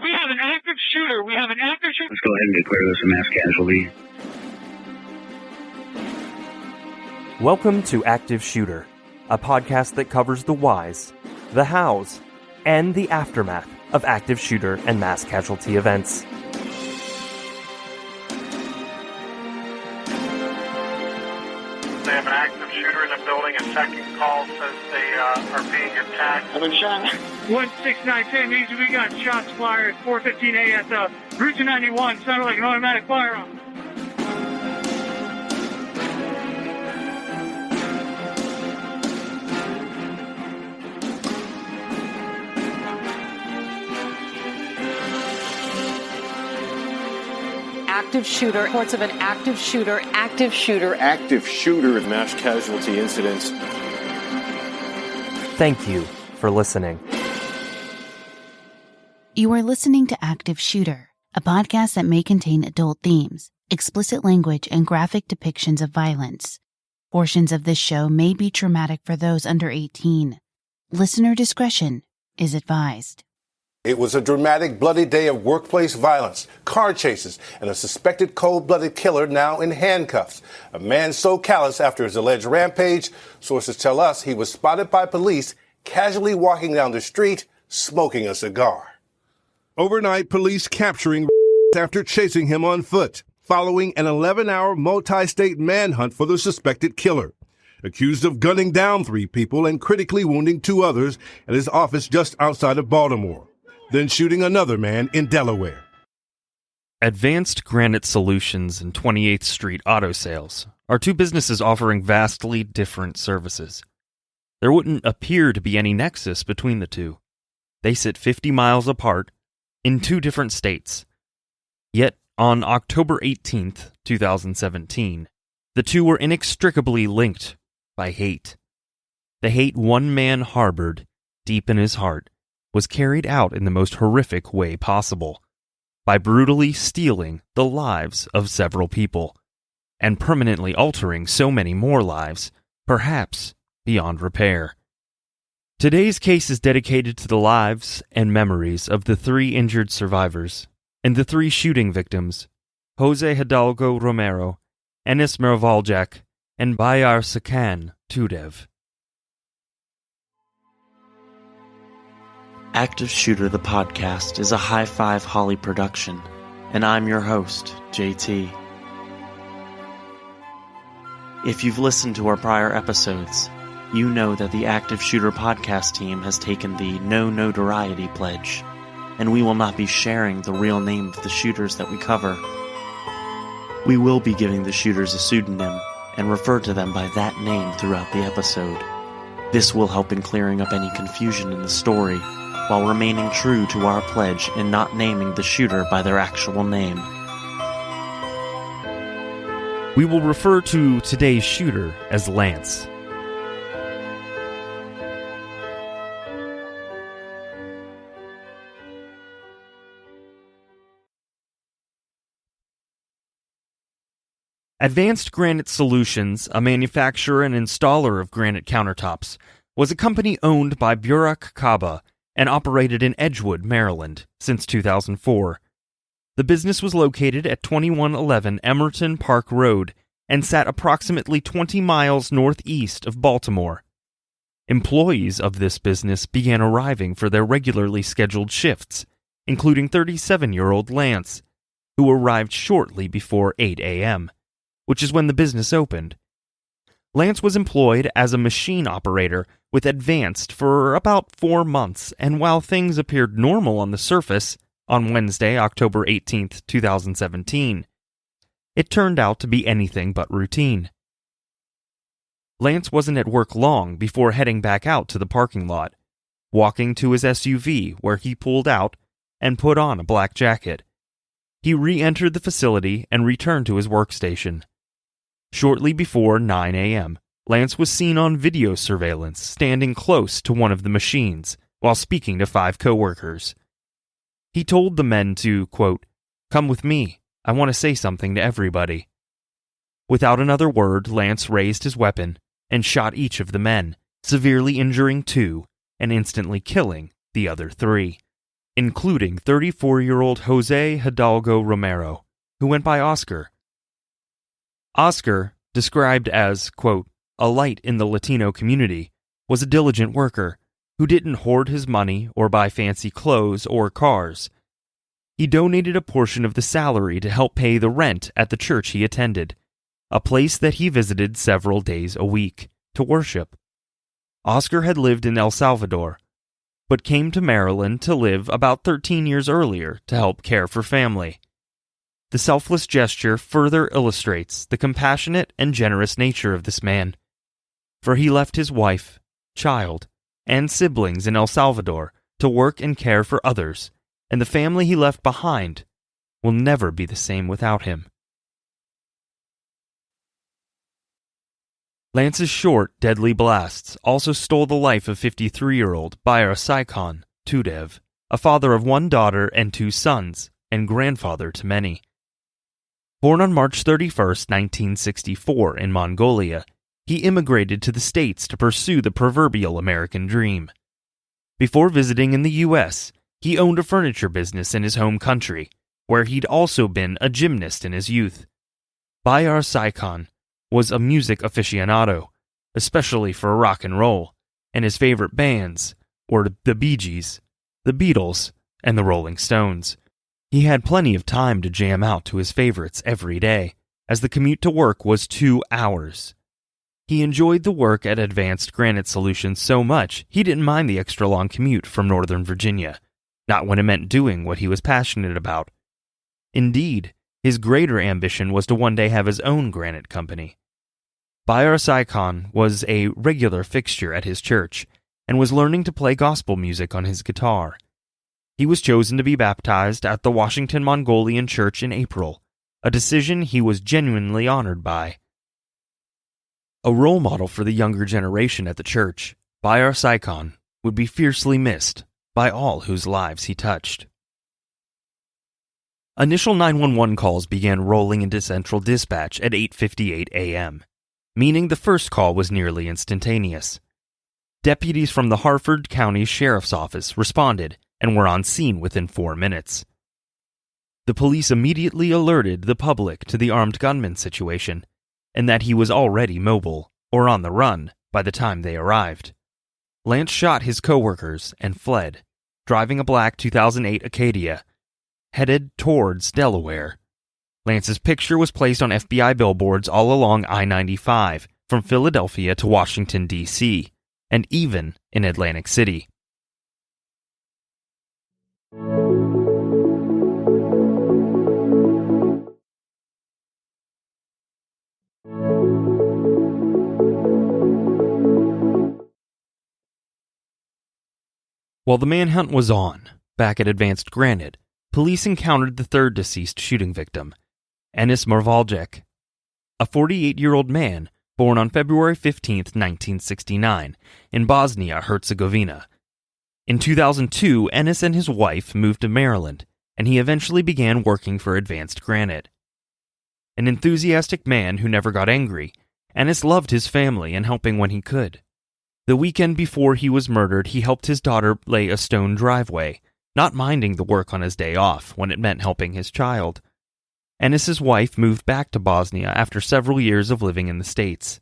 We have an active shooter. Let's go ahead and declare this a mass casualty. Welcome to Active Shooter, a podcast that covers the whys, the hows, and the aftermath of active shooter and mass casualty events. They have an active shooter in the building. A second call says they are being attacked. I've been shot. 16910 means we got shots fired at 4:15 at Route 291. Sounded like an automatic firearm. Active shooter, reports of an active shooter mass casualty incidents. Thank you for listening. You are listening to Active Shooter, a podcast that may contain adult themes, explicit language, and graphic depictions of violence. Portions of this show may be traumatic for those under 18. Listener discretion is advised. It was a dramatic, bloody day of workplace violence, car chases, and a suspected cold-blooded killer now in handcuffs. A man so callous after his alleged rampage, sources tell us he was spotted by police casually walking down the street, smoking a cigar. Overnight, police capturing after chasing him on foot, following an 11-hour multi-state manhunt for the suspected killer. Accused of gunning down 3 people and critically wounding 2 others at his office just outside of Baltimore, then shooting another man in Delaware. Advanced Granite Solutions and 28th Street Auto Sales are 2 businesses offering vastly different services. There wouldn't appear to be any nexus between the 2. They sit 50 miles apart in 2 different states. Yet, on October 18th, 2017, the 2 were inextricably linked by hate. The hate one man harbored deep in his heart was carried out in the most horrific way possible, by brutally stealing the lives of several people, and permanently altering so many more lives, perhaps beyond repair. Today's case is dedicated to the lives and memories of the 3 injured survivors, and the 3 shooting victims, Jose Hidalgo Romero, Enis Mervaljak, and Bayar Sakan Tudev. Active Shooter the podcast is a High Five Holly production, and I'm your host, JT. If you've listened to our prior episodes, you know that the Active Shooter podcast team has taken the No Notoriety pledge, and we will not be sharing the real name of the shooters that we cover. We will be giving the shooters a pseudonym and refer to them by that name throughout the episode. This will help in clearing up any confusion in the story, while remaining true to our pledge in not naming the shooter by their actual name. We will refer to today's shooter as Lance. Advanced Granite Solutions, a manufacturer and installer of granite countertops, was a company owned by Burak Kaba and operated in Edgewood, Maryland, since 2004. The business was located at 2111 Emerton Park Road and sat approximately 20 miles northeast of Baltimore. Employees of this business began arriving for their regularly scheduled shifts, including 37-year-old Lance, who arrived shortly before 8 a.m., which is when the business opened. Lance was employed as a machine operator with Advanced for about 4 months, and while things appeared normal on the surface, on Wednesday, October 18th, 2017, it turned out to be anything but routine. Lance wasn't at work long before heading back out to the parking lot, walking to his SUV where he pulled out and put on a black jacket. He re-entered the facility and returned to his workstation. Shortly before 9 a.m., Lance was seen on video surveillance standing close to one of the machines while speaking to 5 coworkers. He told the men to, quote, "Come with me. I want to say something to everybody." Without another word, Lance raised his weapon and shot each of the men, severely injuring 2 and instantly killing the other 3. including 34-year-old Jose Hidalgo Romero, who went by Oscar. Oscar, described as, quote, a light in the Latino community, was a diligent worker who didn't hoard his money or buy fancy clothes or cars. He donated a portion of the salary to help pay the rent at the church he attended, a place that he visited several days a week to worship. Oscar had lived in El Salvador, but came to Maryland to live about 13 years earlier to help care for family. The selfless gesture further illustrates the compassionate and generous nature of this man, for he left his wife, child, and siblings in El Salvador to work and care for others, and the family he left behind will never be the same without him. Lance's short, deadly blasts also stole the life of 53-year-old Bayar Saikhan Tudev, a father of one daughter and two sons, and grandfather to many. Born on March 31, 1964, in Mongolia, he immigrated to the States to pursue the proverbial American dream. Before visiting in the U.S., he owned a furniture business in his home country, where he'd also been a gymnast in his youth. Bayar Saikhan was a music aficionado, especially for rock and roll, and his favorite bands were the Bee Gees, the Beatles, and the Rolling Stones. He had plenty of time to jam out to his favorites every day, as the commute to work was 2 hours. He enjoyed the work at Advanced Granite Solutions so much he didn't mind the extra long commute from Northern Virginia, not when it meant doing what he was passionate about. Indeed, his greater ambition was to one day have his own granite company. Bayar Saikhan was a regular fixture at his church and was learning to play gospel music on his guitar. He was chosen to be baptized at the Washington Mongolian Church in April, a decision he was genuinely honored by. A role model for the younger generation at the church, Bayar Saikhan would be fiercely missed by all whose lives he touched. Initial 911 calls began rolling into Central Dispatch at 8:58 a.m., meaning the first call was nearly instantaneous. Deputies from the Harford County Sheriff's Office responded and were on scene within 4 minutes. The police immediately alerted the public to the armed gunman situation, and that he was already mobile, or on the run, by the time they arrived. Lance shot his co-workers and fled, driving a black 2008 Acadia, headed towards Delaware. Lance's picture was placed on FBI billboards all along I-95, from Philadelphia to Washington, D.C., and even in Atlantic City. While the manhunt was on, back at Advanced Granite, police encountered the third deceased shooting victim, Enis Marvaljek, a 48-year-old man born on February 15, 1969, in Bosnia-Herzegovina. In 2002, Enis and his wife moved to Maryland, and he eventually began working for Advanced Granite. An enthusiastic man who never got angry, Enis loved his family and helping when he could. The weekend before he was murdered, he helped his daughter lay a stone driveway, not minding the work on his day off when it meant helping his child. Enis's wife moved back to Bosnia after several years of living in the States.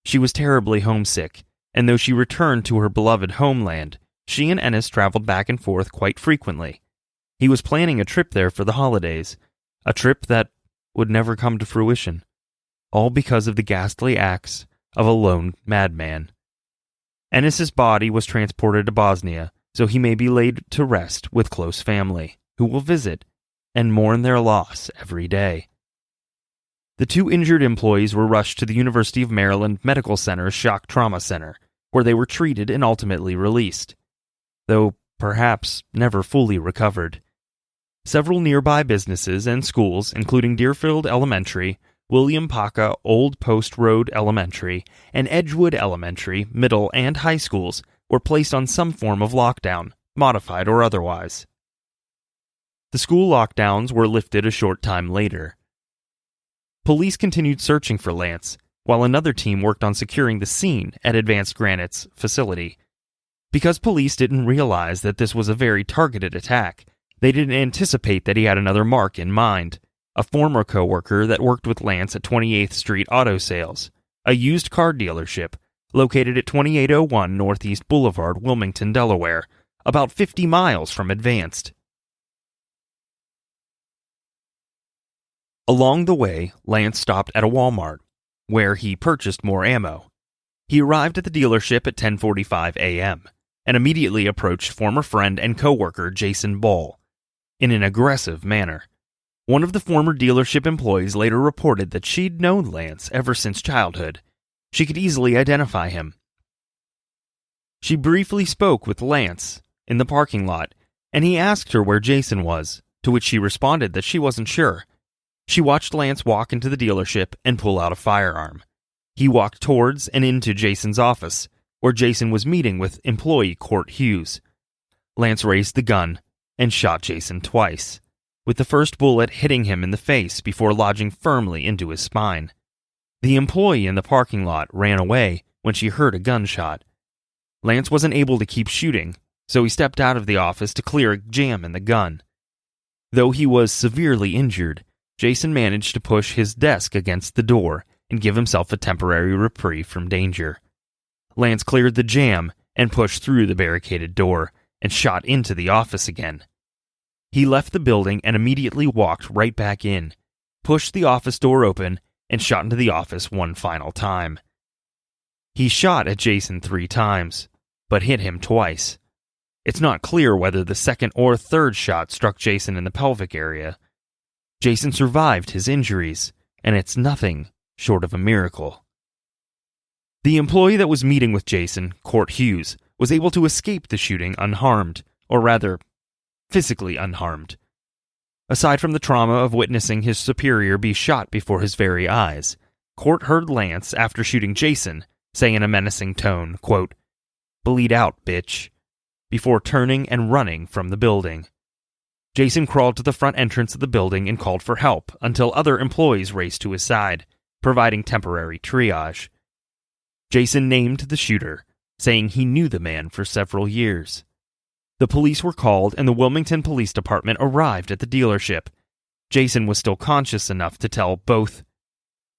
She was terribly homesick, and though she returned to her beloved homeland, she and Enis traveled back and forth quite frequently. He was planning a trip there for the holidays, a trip that would never come to fruition, all because of the ghastly acts of a lone madman. Enis's body was transported to Bosnia, so he may be laid to rest with close family, who will visit and mourn their loss every day. The two injured employees were rushed to the University of Maryland Medical Center's Shock Trauma Center, where they were treated and ultimately released, though perhaps never fully recovered. Several nearby businesses and schools, including Deerfield Elementary, William Paca Old Post Road Elementary, and Edgewood Elementary, middle, and high schools, were placed on some form of lockdown, modified or otherwise. The school lockdowns were lifted a short time later. Police continued searching for Lance, while another team worked on securing the scene at Advanced Granite's facility. Because police didn't realize that this was a very targeted attack, they didn't anticipate that he had another mark in mind, a former coworker that worked with Lance at 28th Street Auto Sales, a used car dealership located at 2801 Northeast Boulevard, Wilmington, Delaware, about 50 miles from Advanced. Along the way, Lance stopped at a Walmart, where he purchased more ammo. He arrived at the dealership at 10:45 a.m. and immediately approached former friend and coworker Jason Ball in an aggressive manner. One of the former dealership employees later reported that she'd known Lance ever since childhood. She could easily identify him. She briefly spoke with Lance in the parking lot, and he asked her where Jason was, to which she responded that she wasn't sure. She watched Lance walk into the dealership and pull out a firearm. He walked towards and into Jason's office, where Jason was meeting with employee Court Hughes. Lance raised the gun and shot Jason twice, with the first bullet hitting him in the face before lodging firmly into his spine. The employee in the parking lot ran away when she heard a gunshot. Lance wasn't able to keep shooting, so he stepped out of the office to clear a jam in the gun. Though he was severely injured, Jason managed to push his desk against the door and give himself a temporary reprieve from danger. Lance cleared the jam and pushed through the barricaded door and shot into the office again. He left the building and immediately walked right back in, pushed the office door open, and shot into the office one final time. He shot at Jason 3 times, but hit him twice. It's not clear whether the second or third shot struck Jason in the pelvic area. Jason survived his injuries, and it's nothing short of a miracle. The employee that was meeting with Jason, Court Hughes, was able to escape the shooting unharmed, or rather, physically unharmed. Aside from the trauma of witnessing his superior be shot before his very eyes, Court heard Lance, after shooting Jason, say in a menacing tone, quote, "Bleed out, bitch," before turning and running from the building. Jason crawled to the front entrance of the building and called for help until other employees raced to his side, providing temporary triage. Jason named the shooter, saying he knew the man for several years. The police were called and the Wilmington Police Department arrived at the dealership. Jason was still conscious enough to tell both.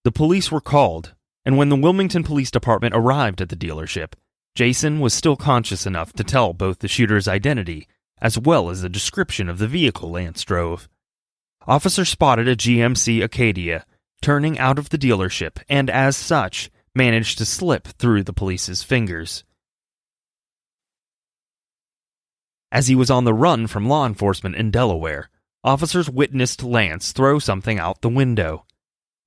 The police were called, and when the Wilmington Police Department arrived at the dealership, Jason was still conscious enough to tell both the shooter's identity as well as the description of the vehicle Lance drove. Officers spotted a GMC Acadia turning out of the dealership and, as such, managed to slip through the police's fingers. As he was on the run from law enforcement in Delaware, officers witnessed Lance throw something out the window.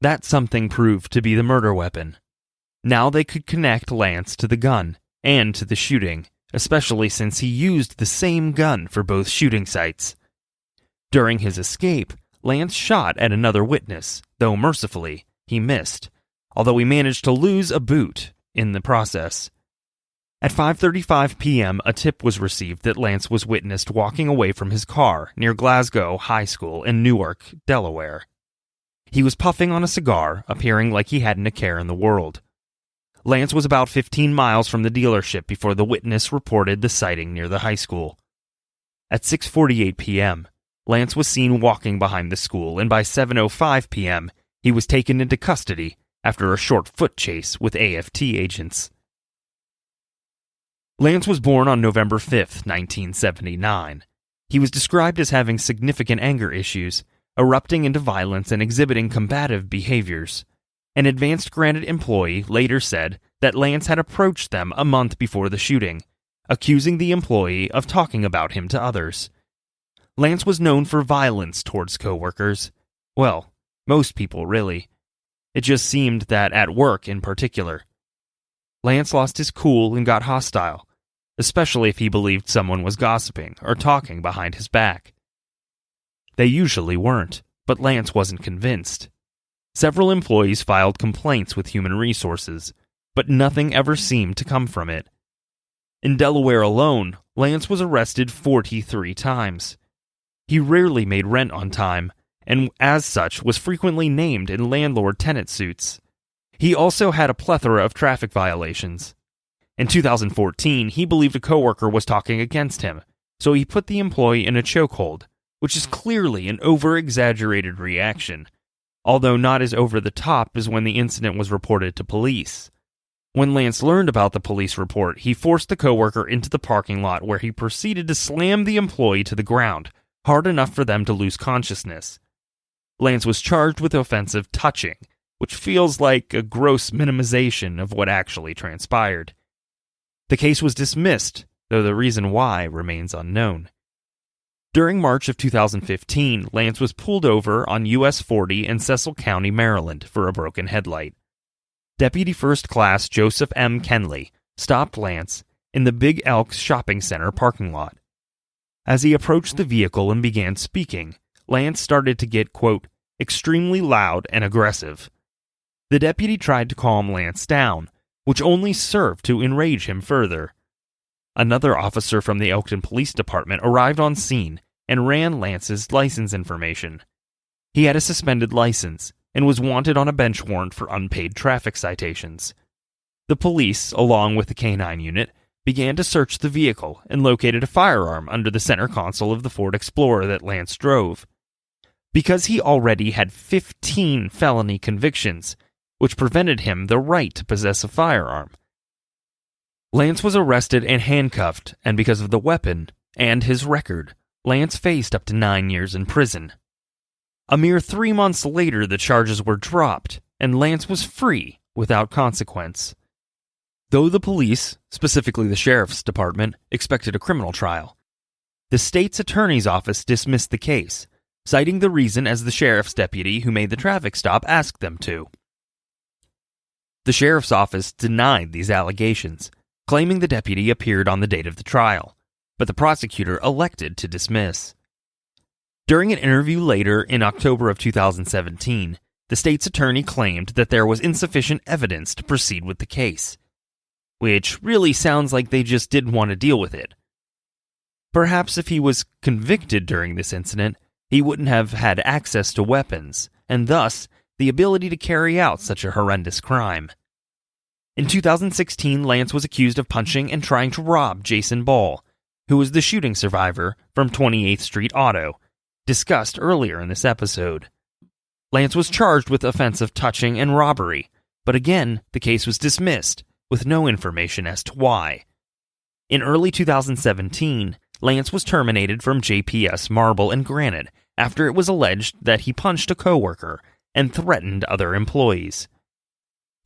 That something proved to be the murder weapon. Now they could connect Lance to the gun and to the shooting, especially since he used the same gun for both shooting sites. During his escape, Lance shot at another witness, though mercifully, he missed, although he managed to lose a boot in the process. At 5:35 p.m., a tip was received that Lance was witnessed walking away from his car near Glasgow High School in Newark, Delaware. He was puffing on a cigar, appearing like he hadn't a care in the world. Lance was about 15 miles from the dealership before the witness reported the sighting near the high school. At 6:48 p.m., Lance was seen walking behind the school, and by 7:05 p.m., he was taken into custody after a short foot chase with AFT agents. Lance was born on November 5, 1979. He was described as having significant anger issues, erupting into violence and exhibiting combative behaviors. An advanced Granite employee later said that Lance had approached them a month before the shooting, accusing the employee of talking about him to others. Lance was known for violence towards coworkers. Well, most people, really. It just seemed that at work in particular. Lance lost his cool and got hostile, especially if he believed someone was gossiping or talking behind his back. They usually weren't, but Lance wasn't convinced. Several employees filed complaints with Human Resources, but nothing ever seemed to come from it. In Delaware alone, Lance was arrested 43 times. He rarely made rent on time, and as such was frequently named in landlord-tenant suits. He also had a plethora of traffic violations. In 2014, he believed a coworker was talking against him, so he put the employee in a chokehold, which is clearly an over-exaggerated reaction, although not as over-the-top as when the incident was reported to police. When Lance learned about the police report, he forced the coworker into the parking lot where he proceeded to slam the employee to the ground, hard enough for them to lose consciousness. Lance was charged with offensive touching, which feels like a gross minimization of what actually transpired. The case was dismissed, though the reason why remains unknown. During March of 2015, Lance was pulled over on US 40 in Cecil County, Maryland, for a broken headlight. Deputy First Class Joseph M. Kenley stopped Lance in the Big Elks Shopping Center parking lot. As he approached the vehicle and began speaking, Lance started to get, quote, extremely loud and aggressive. The deputy tried to calm Lance down, which only served to enrage him further. Another officer from the Elkton Police Department arrived on scene and ran Lance's license information. He had a suspended license and was wanted on a bench warrant for unpaid traffic citations. The police, along with the K-9 unit, began to search the vehicle and located a firearm under the center console of the Ford Explorer that Lance drove. Because he already had 15 felony convictions, which prevented him the right to possess a firearm. Lance was arrested and handcuffed, and because of the weapon and his record, Lance faced up to 9 years in prison. A mere 3 months later, the charges were dropped, and Lance was free without consequence. Though the police, specifically the sheriff's department, expected a criminal trial, the state's attorney's office dismissed the case, citing the reason as the sheriff's deputy who made the traffic stop asked them to. The sheriff's office denied these allegations, claiming the deputy appeared on the date of the trial, but the prosecutor elected to dismiss. During an interview later in October of 2017, the state's attorney claimed that there was insufficient evidence to proceed with the case, which really sounds like they just didn't want to deal with it. Perhaps if he was convicted during this incident, he wouldn't have had access to weapons, and thus the ability to carry out such a horrendous crime. In 2016, Lance was accused of punching and trying to rob Jason Ball, who was the shooting survivor from 28th Street Auto, discussed earlier in this episode. Lance was charged with offensive touching and robbery, but again, the case was dismissed, with no information as to why. In early 2017, Lance was terminated from JPS Marble and Granite after it was alleged that he punched a coworker and threatened other employees.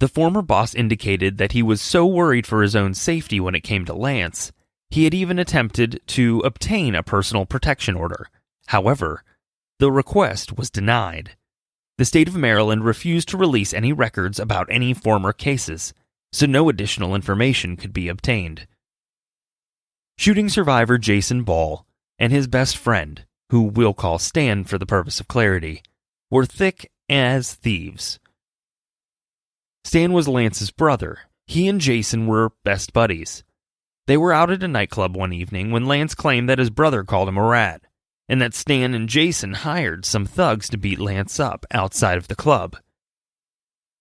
The former boss indicated that he was so worried for his own safety when it came to Lance, he had even attempted to obtain a personal protection order. However, the request was denied. The state of Maryland refused to release any records about any former cases, so no additional information could be obtained. Shooting survivor Jason Ball and his best friend, who we'll call Stan for the purpose of clarity, were thick as thieves. Stan was Lance's brother. He and Jason were best buddies. They were out at a nightclub one evening when Lance claimed that his brother called him a rat, and that Stan and Jason hired some thugs to beat Lance up outside of the club.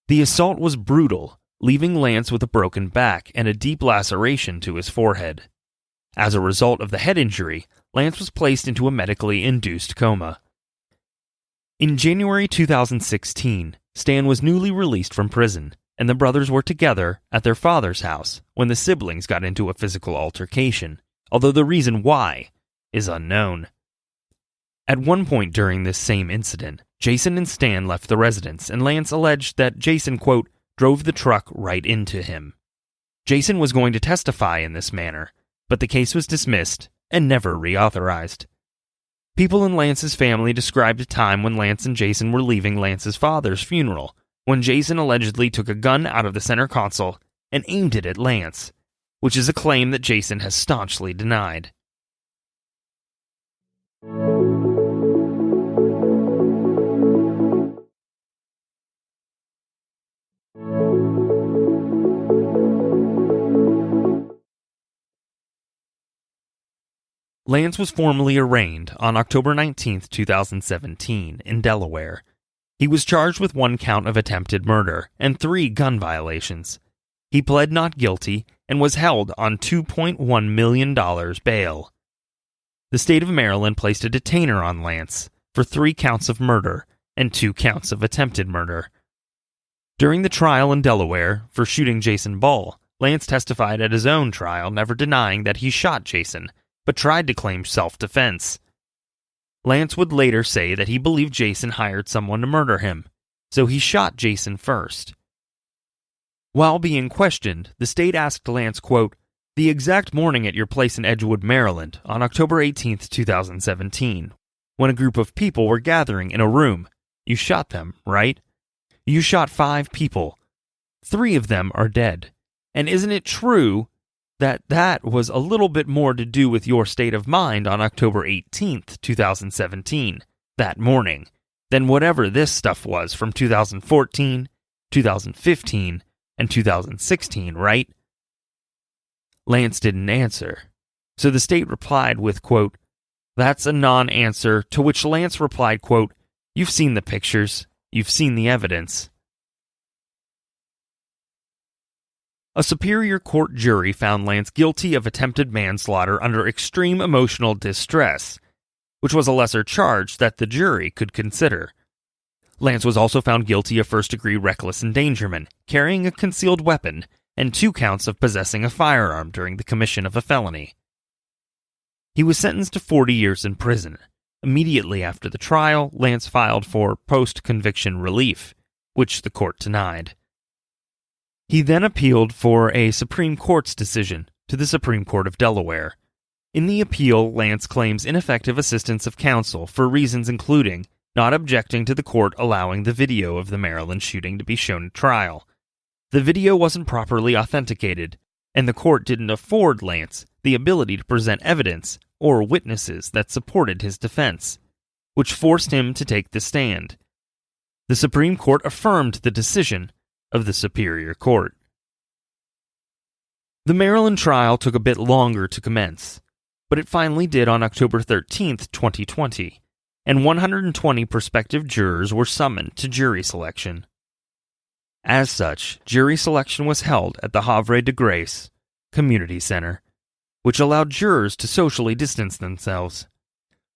The assault was brutal, leaving Lance with a broken back and a deep laceration to his forehead. As a result of the head injury, Lance was placed into a medically induced coma. In January 2016, Stan was newly released from prison, and the brothers were together at their father's house when the siblings got into a physical altercation, although the reason why is unknown. At one point during this same incident, Jason and Stan left the residence, and Lance alleged that Jason, quote, drove the truck right into him. Jason was going to testify in this manner, but the case was dismissed and never reauthorized. People in Lance's family described a time when Lance and Jason were leaving Lance's father's funeral, when Jason allegedly took a gun out of the center console and aimed it at Lance, which is a claim that Jason has staunchly denied. Lance was formally arraigned on October 19, 2017, in Delaware. He was charged with 1 count of attempted murder and 3 gun violations. He pled not guilty and was held on $2.1 million bail. The state of Maryland placed a detainer on Lance for 3 counts of murder and 2 counts of attempted murder. During the trial in Delaware for shooting Jason Ball, Lance testified at his own trial, never denying that he shot Jason, but tried to claim self-defense. Lance would later say that he believed Jason hired someone to murder him, so he shot Jason first. While being questioned, the state asked Lance, quote, "The exact morning at your place in Edgewood, Maryland, on October 18, 2017, when a group of people were gathering in a room, you shot them, right? You shot 5 people. 3 of them are dead. And isn't it true that was a little bit more to do with your state of mind on October 18th, 2017, that morning, than whatever this stuff was from 2014, 2015, and 2016, right?" Lance didn't answer, so the state replied with, quote, "That's a non-answer," to which Lance replied, quote, "You've seen the pictures, you've seen the evidence." A Superior Court jury found Lance guilty of attempted manslaughter under extreme emotional distress, which was a lesser charge that the jury could consider. Lance was also found guilty of first-degree reckless endangerment, carrying a concealed weapon, and 2 counts of possessing a firearm during the commission of a felony. He was sentenced to 40 years in prison. Immediately after the trial, Lance filed for post-conviction relief, which the court denied. He then appealed for a Supreme Court's decision to the Supreme Court of Delaware. In the appeal, Lance claims ineffective assistance of counsel for reasons including not objecting to the court allowing the video of the Maryland shooting to be shown at trial. The video wasn't properly authenticated, and the court didn't afford Lance the ability to present evidence or witnesses that supported his defense, which forced him to take the stand. The Supreme Court affirmed the decision of the Superior Court. The Maryland trial took a bit longer to commence, but it finally did on October 13, 2020, and 120 prospective jurors were summoned to jury selection. As such, jury selection was held at the Havre de Grace Community Center, which allowed jurors to socially distance themselves.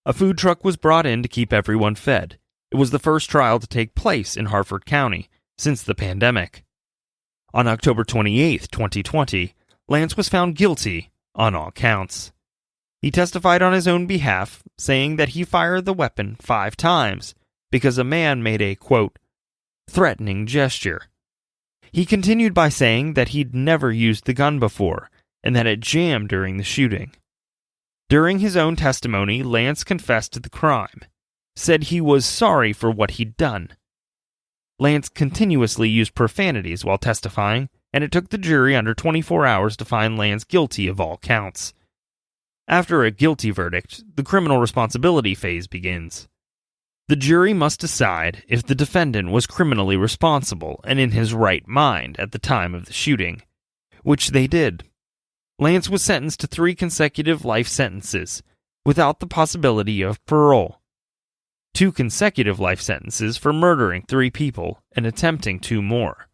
A food truck was brought in to keep everyone fed. It was the first trial to take place in Harford County since the pandemic. On October 28, 2020, Lance was found guilty on all counts. He testified on his own behalf, saying that he fired the weapon 5 times because a man made a, quote, threatening gesture. He continued by saying that he'd never used the gun before and that it jammed during the shooting. During his own testimony, Lance confessed to the crime, said he was sorry for what he'd done. Lance continuously used profanities while testifying, and it took the jury under 24 hours to find Lance guilty of all counts. After a guilty verdict, the criminal responsibility phase begins. The jury must decide if the defendant was criminally responsible and in his right mind at the time of the shooting, which they did. Lance was sentenced to 3 consecutive life sentences, without the possibility of parole. 2 consecutive life sentences for murdering 3 people and attempting 2 more.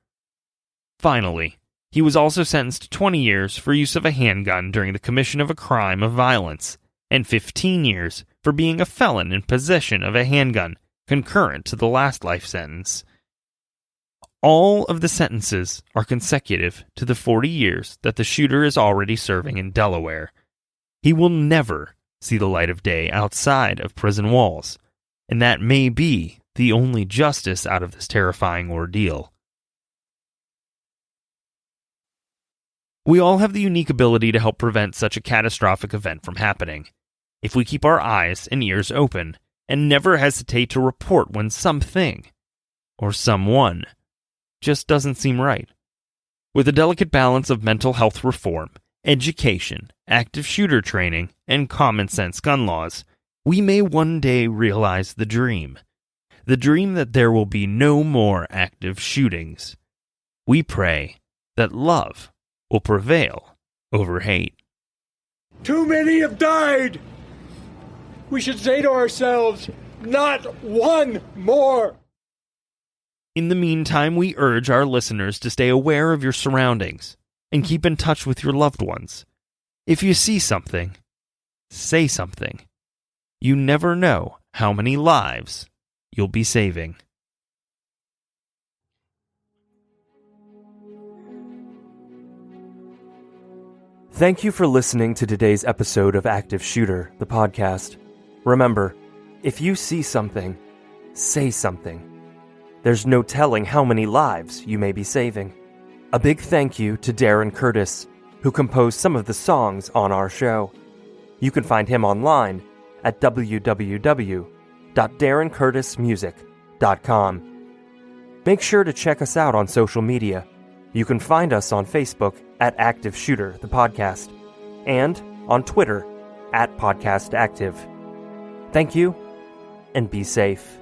Finally, he was also sentenced to 20 years for use of a handgun during the commission of a crime of violence, and 15 years for being a felon in possession of a handgun, concurrent to the last life sentence. All of the sentences are consecutive to the 40 years that the shooter is already serving in Delaware. He will never see the light of day outside of prison walls, and that may be the only justice out of this terrifying ordeal. We all have the unique ability to help prevent such a catastrophic event from happening, if we keep our eyes and ears open and never hesitate to report when something, or someone, just doesn't seem right. With a delicate balance of mental health reform, education, active shooter training, and common sense gun laws, we may one day realize the dream that there will be no more active shootings. We pray that love will prevail over hate. Too many have died. We should say to ourselves, not one more. In the meantime, we urge our listeners to stay aware of your surroundings and keep in touch with your loved ones. If you see something, say something. You never know how many lives you'll be saving. Thank you for listening to today's episode of Active Shooter, the podcast. Remember, if you see something, say something. There's no telling how many lives you may be saving. A big thank you to Darren Curtis, who composed some of the songs on our show. You can find him online at www.darrencurtismusic.com. Make sure to check us out on social media. You can find us on Facebook at Active Shooter, the podcast, and on Twitter at Podcast Active. Thank you, and be safe.